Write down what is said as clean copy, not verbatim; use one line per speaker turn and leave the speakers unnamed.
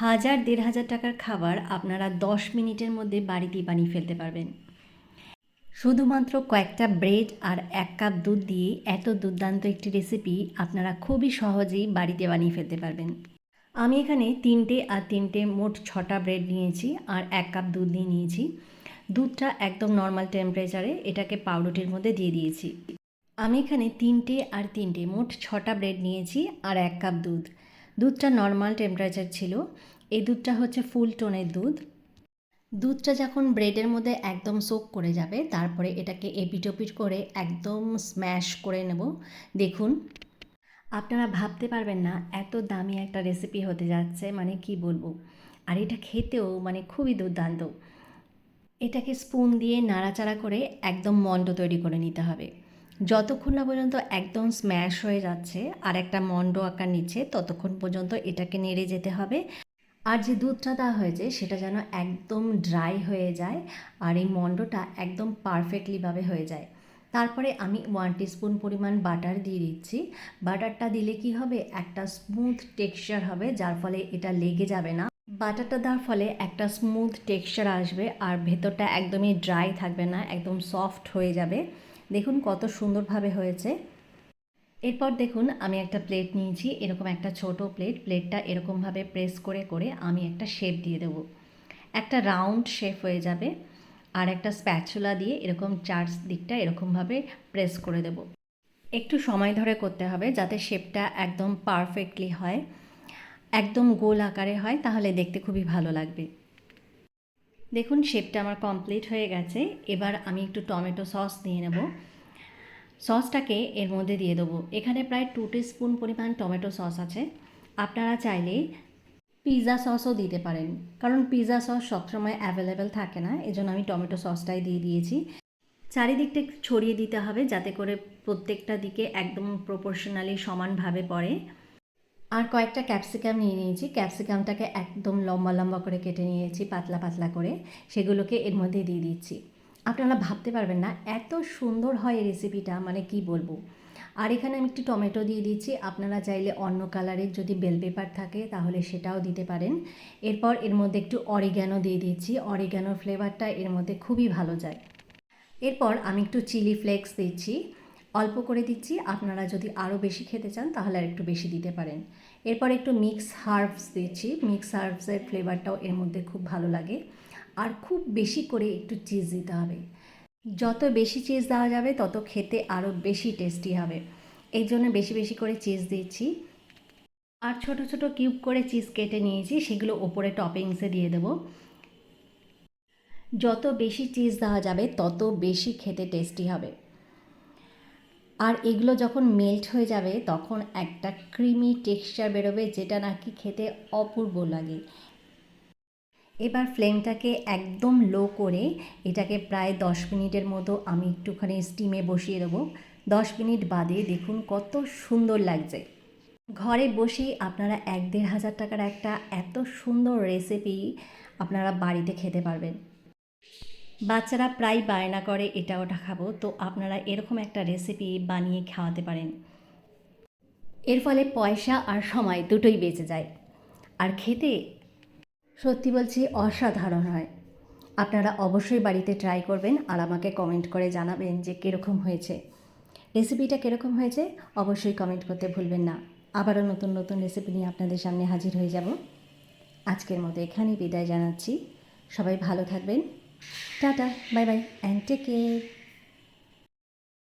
হাজার ১,৫০০ টাকার খাবার আপনারা ১০ মিনিটের মধ্যে বাড়িতেই বানিয়ে ফেলতে পারবেন। শুধুমাত্র কয়েকটা ব্রেড আর ১ কাপ দুধ দিয়ে এত দুর্দান্ত একটি রেসিপি আপনারা খুবই সহজেই বাড়িতে বানিয়ে ফেলতে পারবেন। আমি এখানে ৩টে আর ৩টে মোট ৬টা ব্রেড নিয়েছি আর ১ কাপ দুধ নিয়ে নিয়েছি। দুধটা একদম নর্মাল টেম্পারেচারে এটাকে পাউরুটির মধ্যে দিয়ে দিয়েছি। আমি এখানে ৩টে আর ৩টে মোট ৬টা ব্রেড নিয়েছি আর ১ কাপ দুধ। দুধটা নর্মাল টেম্পারেচার ছিল। এই দুধটা হচ্ছে ফুল টোনের দুধ। দুধটা যখন ব্রেডের মধ্যে একদম সোক করে যাবে তারপরে এটাকে এপিটোপিট করে একদম স্ম্যাশ করে নেব। দেখুন, আপনারা ভাবতে পারবেন না এত দামি একটা রেসিপি হতে যাচ্ছে, মানে কি বলবো। আর এটা খেতেও মানে খুবই দুর্দান্ত। এটাকে স্পুন দিয়ে নাড়াচাড়া করে একদম মণ্ড তৈরি করে নিতে হবে। যতক্ষণ না পর্যন্ত একদম স্ম্যাশ হয়ে যাচ্ছে আর একটা মণ্ড আকার নিচ্ছে ততক্ষণ পর্যন্ত এটাকে নেড়ে যেতে হবে। আর যে দুধটা দেওয়া হয়েছে সেটা যেন একদম ড্রাই হয়ে যায় আর এই মণ্ডটা একদম পারফেক্টলিভাবে হয়ে যায়। তারপরে আমি 1 টিস্পুন পরিমাণ বাটার দিয়ে দিচ্ছি। বাটারটা দিলে কি হবে, একটা স্মুথ টেক্সচার হবে, যার ফলে এটা লেগে যাবে না। বাটারটা দেওয়ার ফলে একটা স্মুথ টেক্সচার আসবে আর ভেতরটা একদমই ড্রাই থাকবে না, একদম সফট হয়ে যাবে। দেখুন কত সুন্দরভাবে হয়েছে। এরপর দেখুন আমি একটা প্লেট নিয়েছি, এরকম একটা ছোট প্লেটটা এরকমভাবে প্রেস করে করে আমি একটা শেপ দিয়ে দেবো। একটা রাউন্ড শেপ হয়ে যাবে আর একটা স্প্যাচুলা দিয়ে এরকম চারদিকটা এরকমভাবে প্রেস করে দেব। একটু সময় ধরে করতে হবে যাতে শেপটা একদম পারফেক্টলি হয়, একদম গোল আকারে হয়, তাহলে দেখতে খুবই ভালো লাগবে। দেখুন শেপটা আমার কমপ্লিট হয়ে গেছে। এবার আমি একটু টমেটো সস নিয়ে নেব। সসটাকে এর মধ্যে দিয়ে দেবো। এখানে প্রায় 2 টিস্পুন পরিমাণ টমেটো সস আছে। আপনারা চাইলে পিৎজা সসও দিতে পারেন, কারণ পিৎজা সস সবসময় অ্যাভেলেবেল থাকে না, এজন্য আমি টমেটো সসটাই দিয়ে দিয়েছি। চারিদিকটা একটু ছড়িয়ে দিতে হবে যাতে করে প্রত্যেকটা দিকে একদম প্রপোর্শনালি সমানভাবে পড়ে। আর কয়েকটা ক্যাপসিকাম নিয়ে নিয়েছি। ক্যাপসিকামটাকে একদম লম্বা লম্বা করে কেটে নিয়েছি, পাতলা পাতলা করে, সেগুলোকে এর মধ্যে দিয়ে দিচ্ছি। আপনারা ভাবতে পারবেন না এত সুন্দর হয় এই রেসিপিটা, মানে কি বলবো। আর এখানে আমি একটু টমেটো দিয়ে দিচ্ছি। আপনারা চাইলে অন্য কালারের যদি বেল পেপার থাকে তাহলে সেটাও দিতে পারেন। এরপর এর মধ্যে একটু অরিগ্যানো দিয়ে দিচ্ছি। অরিগ্যানোর ফ্লেভারটা এর মধ্যে খুবই ভালো যায়। এরপর আমি একটু চিলি ফ্লেক্স দিচ্ছি, অল্প করে দিচ্ছি। আপনারা যদি আরও বেশি খেতে চান তাহলে আর একটু বেশি দিতে পারেন। এরপর একটু মিক্স হার্বস দিচ্ছি। মিক্স হার্বসের ফ্লেভারটাও এর মধ্যে খুব ভালো লাগে। আর খুব বেশি করে একটু চিজ দিতে হবে। যত বেশি চিজ দেওয়া যাবে তত খেতে আরও বেশি টেস্টি হবে, এই জন্য বেশি বেশি করে চিজ দিচ্ছি। আর ছোট ছোট কিউব করে চিজ কেটে নিয়েছি, সেগুলো ওপরে টপিংসে দিয়ে দেবো। যত বেশি চিজ দেওয়া যাবে তত বেশি খেতে টেস্টি হবে। আর এগুলো যখন মেল্ট হয়ে যাবে তখন একটা ক্রিমি টেক্সচার বেরোবে, যেটা নাকি খেতে অপূর্ব লাগে। এবার ফ্লেমটাকে একদম লো করে এটাকে প্রায় 10 মিনিটের মতো আমি একটুখানি স্টিমে বসিয়ে দেবো। 10 মিনিট বাদে দেখুন কত সুন্দর লাগছে। ঘরে বসেই আপনারা ১-১.৫ হাজার টাকার একটা এত সুন্দর রেসিপি আপনারা বাড়িতে খেতে পারবেন। বাচ্চারা প্রায় বায়না করে এটা ওটা খাবো, তো আপনারা এরকম একটা রেসিপি বানিয়ে খাওয়াতে পারেন। এর ফলে পয়সা আর সময় দুটোই বেঁচে যায় আর খেতে সত্যি বলছি অসাধারণ হয়। আপনারা অবশ্যই বাড়িতে ট্রাই করবেন আর আমাকে কমেন্ট করে জানাবেন যে কীরকম হয়েছে। রেসিপিটা কীরকম হয়েছে অবশ্যই কমেন্ট করতে ভুলবেন না। আবারও নতুন নতুন রেসিপি নিয়ে আপনাদের সামনে হাজির হয়ে যাব। আজকের মতো এখানেই বিদায় জানাচ্ছি। সবাই ভালো থাকবেন। Tata, bye bye and take care.